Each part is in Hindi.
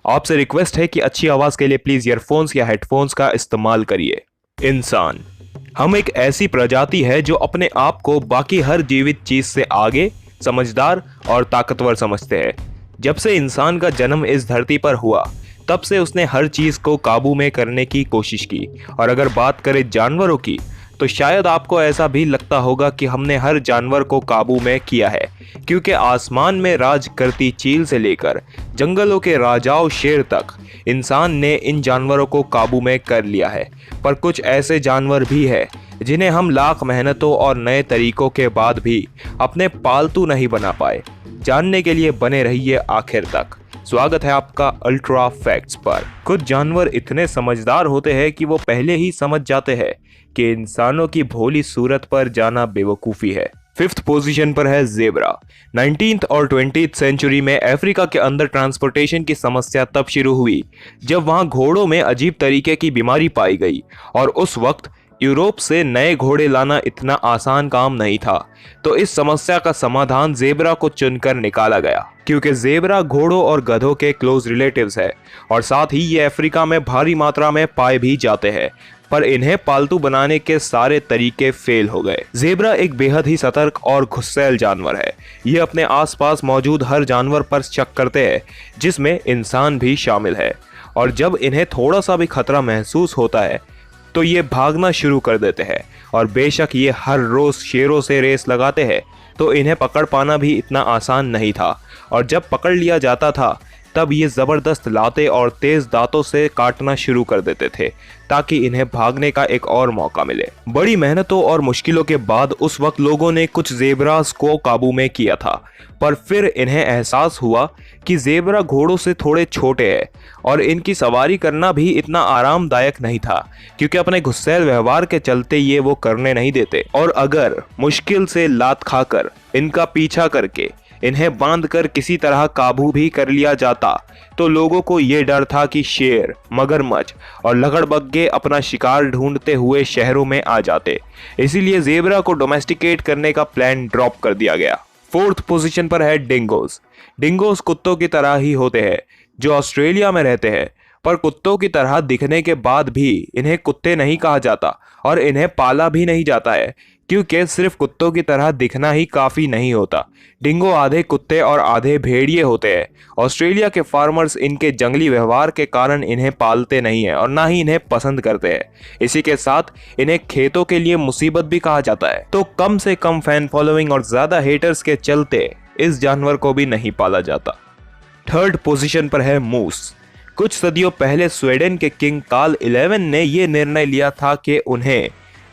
आपसे रिक्वेस्ट है कि अच्छी आवाज के लिए प्लीज ईयरफोन्स या हेडफोन्स का इस्तेमाल करिए। इंसान, हम एक ऐसी प्रजाति है जो अपने आप को बाकी हर जीवित चीज से आगे, समझदार और ताकतवर समझते हैं। जब से इंसान का जन्म इस धरती पर हुआ तब से उसने हर चीज को काबू में करने की कोशिश की। और अगर बात करें जानवरों की तो शायद आपको ऐसा भी लगता होगा कि हमने हर जानवर को काबू में किया है, क्योंकि आसमान में राज करती चील से लेकर जंगलों के राजाओं शेर तक इंसान ने इन जानवरों को काबू में कर लिया है। पर कुछ ऐसे जानवर भी हैं जिन्हें हम लाख मेहनतों और नए तरीकों के बाद भी अपने पालतू नहीं बना पाए। जानने के लिए बने रहिए आखिर तक। स्वागत है आपका अल्ट्रा फैक्ट्स पर। कुछ जानवर इतने समझदार होते हैं कि वो पहले ही समझ जाते हैं कि इंसानों की भोली सूरत पर जाना बेवकूफ़ी है। 5th पोजीशन पर है ज़ेब्रा। 19th और 20th सेंचुरी में अफ्रीका के अंदर ट्रांसपोर्टेशन की समस्या तब शुरू हुई जब वहां घोड़ों में अजीब तरीके की बीमारी पाई गई, और उस वक्त यूरोप से नए घोड़े लाना इतना आसान काम नहीं था। तो इस समस्या का समाधान ज़ेब्रा को चुनकर निकाला गया, क्योंकि ज़ेब्रा घोड़ों और गधों के क्लोज रिलेटिव्स है और साथ ही ये अफ्रीका में भारी मात्रा में पाए भी जाते हैं। पर इन्हें पालतू बनाने के सारे तरीके फेल हो गए। ज़ेब्रा एक बेहद ही सतर्क और गुस्सैल जानवर है। ये अपने आसपास मौजूद हर जानवर पर शक करते हैं, जिसमें इंसान भी शामिल है। और जब इन्हें थोड़ा सा भी खतरा महसूस होता है तो ये भागना शुरू कर देते हैं। और बेशक ये हर रोज शेरों से रेस लगाते हैं, तो इन्हें पकड़ पाना भी इतना आसान नहीं था। और जब पकड़ लिया जाता था तब ये ज़बरदस्त लाते और तेज दांतों से काटना शुरू कर देते थे ताकि इन्हें भागने का एक और मौका मिले। बड़ी मेहनतों और मुश्किलों के बाद उस वक्त लोगों ने कुछ ज़ेब्रास को काबू में किया था, पर फिर इन्हें एहसास हुआ कि ज़ेब्रा घोड़ों से थोड़े छोटे हैं और इनकी सवारी करना भी इतना आरामदायक नहीं था, क्योंकि अपने गुस्सैल व्यवहार के चलते ये वो करने नहीं देते। और अगर मुश्किल से लात खाकर इनका पीछा करके इन्हें बांधकर किसी तरह काबू भी कर लिया जाता तो लोगों को ये डर था कि शेर, मगरमच्छ और लकड़बग्घे अपना शिकार ढूंढते हुए शहरों में आ जाते। इसीलिए ज़ेब्रा को डोमेस्टिकेट करने का प्लान ड्रॉप कर दिया गया। 4th पोजीशन पर है डिंगोस। डिंगोस कुत्तों की तरह ही होते हैं जो ऑस्ट्रेलिया में रहते हैं, पर कुत्तों की तरह दिखने के बाद भी इन्हें कुत्ते नहीं कहा जाता और इन्हें पाला भी नहीं जाता है, क्योंकि सिर्फ कुत्तों की तरह दिखना ही काफ़ी नहीं होता। डिंगो आधे कुत्ते और आधे भेड़िए होते हैं। ऑस्ट्रेलिया के फार्मर्स इनके जंगली व्यवहार के कारण इन्हें पालते नहीं हैं और ना ही इन्हें पसंद करते हैं। इसी के साथ इन्हें खेतों के लिए मुसीबत भी कहा जाता है। तो कम से कम फैन फॉलोइंग और ज़्यादा हेटर्स के चलते इस जानवर को भी नहीं पाला जाता। 3rd पोजीशन पर है मूस। कुछ सदियों पहले स्वीडन के किंग कार्ल 11 ने यह निर्णय लिया था कि उन्हें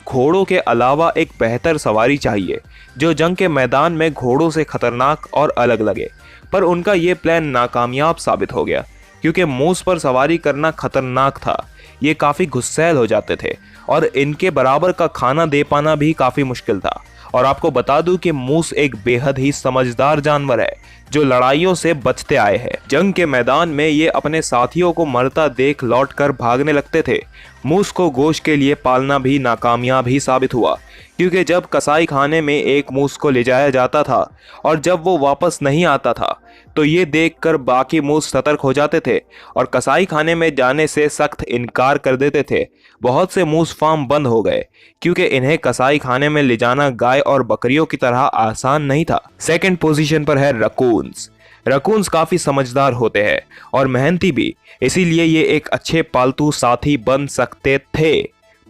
घोड़ों के अलावा एक बेहतर सवारी चाहिए जो जंग के मैदान में घोड़ों से खतरनाक और अलग लगे। पर उनका ये प्लान नाकामयाब साबित हो गया, क्योंकि मूस पर सवारी करना खतरनाक था। ये काफ़ी गुस्सैल हो जाते थे और इनके बराबर का खाना दे पाना भी काफ़ी मुश्किल था। और आपको बता दूं कि मूस एक बेहद ही समझदार जानवर है जो लड़ाइयों से बचते आए हैं। जंग के मैदान में ये अपने साथियों को मरता देख लौटकर भागने लगते थे। मूस को गोश्त के लिए पालना भी नाकामयाब ही साबित हुआ, क्योंकि जब कसाई खाने में एक मूस को ले जाया जाता था और जब वो वापस नहीं आता था तो ये देखकर बाकी मूस सतर्क हो जाते थे और कसाई खाने में जाने से सख्त इनकार कर देते थे। बहुत से मूस फार्म बंद हो गए क्योंकि इन्हें कसाई खाने में ले जाना गाय और बकरियों की तरह आसान नहीं था। 2nd पोजीशन पर है रकून्स। रकून्स काफ़ी समझदार होते हैं और मेहनती भी, इसीलिए ये एक अच्छे पालतू साथी बन सकते थे।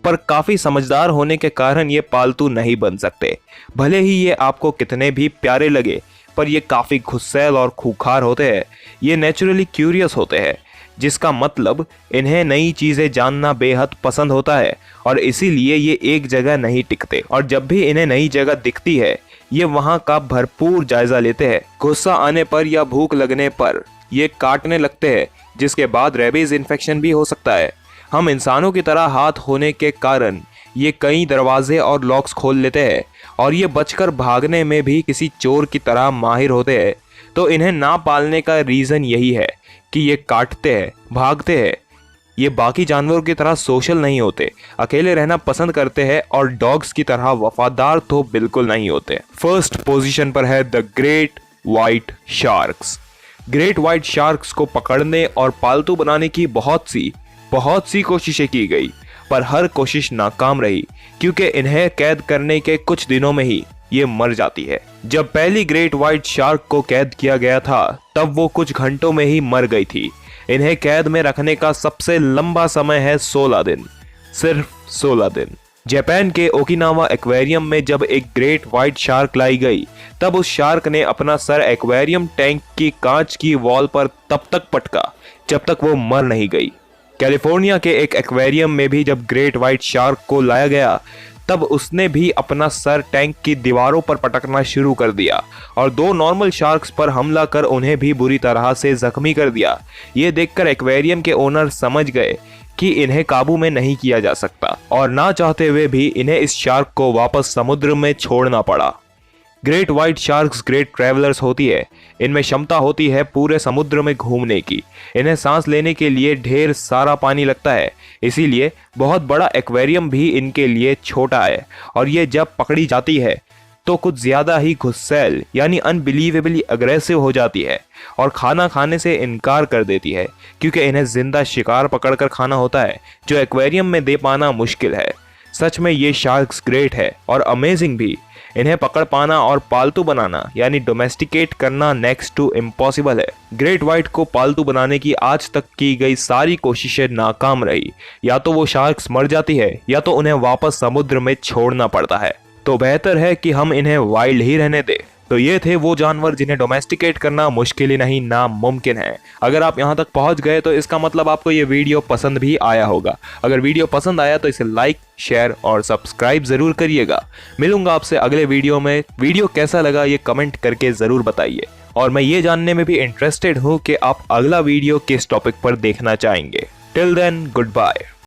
पर काफ़ी समझदार होने के कारण ये पालतू नहीं बन सकते। भले ही ये आपको कितने भी प्यारे लगे, पर ये काफ़ी गुस्सैल और खूंखार होते हैं। ये नेचुरली क्यूरियस होते हैं, जिसका मतलब इन्हें नई चीज़ें जानना बेहद पसंद होता है और इसीलिए ये एक जगह नहीं टिकते। और जब भी इन्हें नई जगह दिखती है ये वहाँ का भरपूर जायजा लेते हैं। गुस्सा आने पर या भूख लगने पर ये काटने लगते हैं, जिसके बाद रेबीज इन्फेक्शन भी हो सकता है। हम इंसानों की तरह हाथ होने के कारण ये कई दरवाजे और लॉक्स खोल लेते हैं और ये बचकर भागने में भी किसी चोर की तरह माहिर होते हैं। तो इन्हें ना पालने का रीज़न यही है कि ये काटते हैं, भागते हैं। ये बाकी जानवरों की तरह सोशल नहीं होते, अकेले रहना पसंद करते हैं और डॉग्स की तरह वफादार तो बिल्कुल नहीं होते। 1st पोजीशन पर है the great white sharks. Great white sharks को पकड़ने और पालतू बनाने की बहुत सी कोशिशें की गई, पर हर कोशिश नाकाम रही क्योंकि इन्हें कैद करने के कुछ दिनों में ही ये मर जाती है। जब पहली ग्रेट व्हाइट शार्क को कैद किया गया था तब वो कुछ घंटों में ही मर गई थी। इन्हें कैद में रखने का सबसे लंबा समय है 16 दिन, सिर्फ 16 दिन। जापान के ओकिनावा एक्वेरियम में जब एक ग्रेट व्हाइट शार्क लाई गई तब उस शार्क ने अपना सर एक्वेरियम टैंक की कांच की वॉल पर तब तक पटका जब तक वो मर नहीं गई। कैलिफोर्निया के एक एक्वेरियम में भी जब ग्रेट व्हाइट शार्क को लाया गया तब उसने भी अपना सर टैंक की दीवारों पर पटकना शुरू कर दिया और 2 नॉर्मल शार्क्स पर हमला कर उन्हें भी बुरी तरह से जख्मी कर दिया। ये देखकर एक्वेरियम के ओनर समझ गए कि इन्हें काबू में नहीं किया जा सकता और ना चाहते हुए भी इन्हें इस शार्क को वापस समुद्र में छोड़ना पड़ा। Great white sharks great travellers होती है। इनमें क्षमता होती है पूरे समुद्र में घूमने की। इन्हें सांस लेने के लिए ढेर सारा पानी लगता है, इसीलिए बहुत बड़ा एक्वेरियम भी इनके लिए छोटा है और ये जब पकड़ी जाती है तो कुछ ज्यादा ही गुस्सैल यानी अनबिलीवेबली अग्रेसिव हो जाती है और खाना खाने से इनकार कर देती है क्योंकि इन्हें जिंदा शिकार पकड़कर खाना होता है जो एक्वेरियम में दे पाना मुश्किल है। सच में ये शार्क्स ग्रेट है और अमेजिंग भी। इन्हें पकड़ पाना और पालतू बनाना यानी डोमेस्टिकेट करना नेक्स्ट टू इम्पॉसिबल है। ग्रेट व्हाइट को पालतू बनाने की आज तक की गई सारी कोशिशें नाकाम रही। या तो वो शार्क्स मर जाती है या तो उन्हें वापस समुद्र में छोड़ना पड़ता है। तो बेहतर है कि हम इन्हें वाइल्ड ही रहने दें। तो ये थे वो जानवर जिन्हें डोमेस्टिकेट करना मुश्किल ही नहीं नामुमकिन है। अगर आप यहाँ तक पहुँच गए तो इसका मतलब आपको ये वीडियो पसंद भी आया होगा। अगर वीडियो पसंद आया तो इसे लाइक, शेयर और सब्सक्राइब जरूर करिएगा। मिलूंगा आपसे अगले वीडियो में। वीडियो कैसा लगा ये कमेंट करके जरूर बताइए और मैं ये जानने में भी इंटरेस्टेड हूँ कि आप अगला वीडियो किस टॉपिक पर देखना चाहेंगे। Till then, good bye.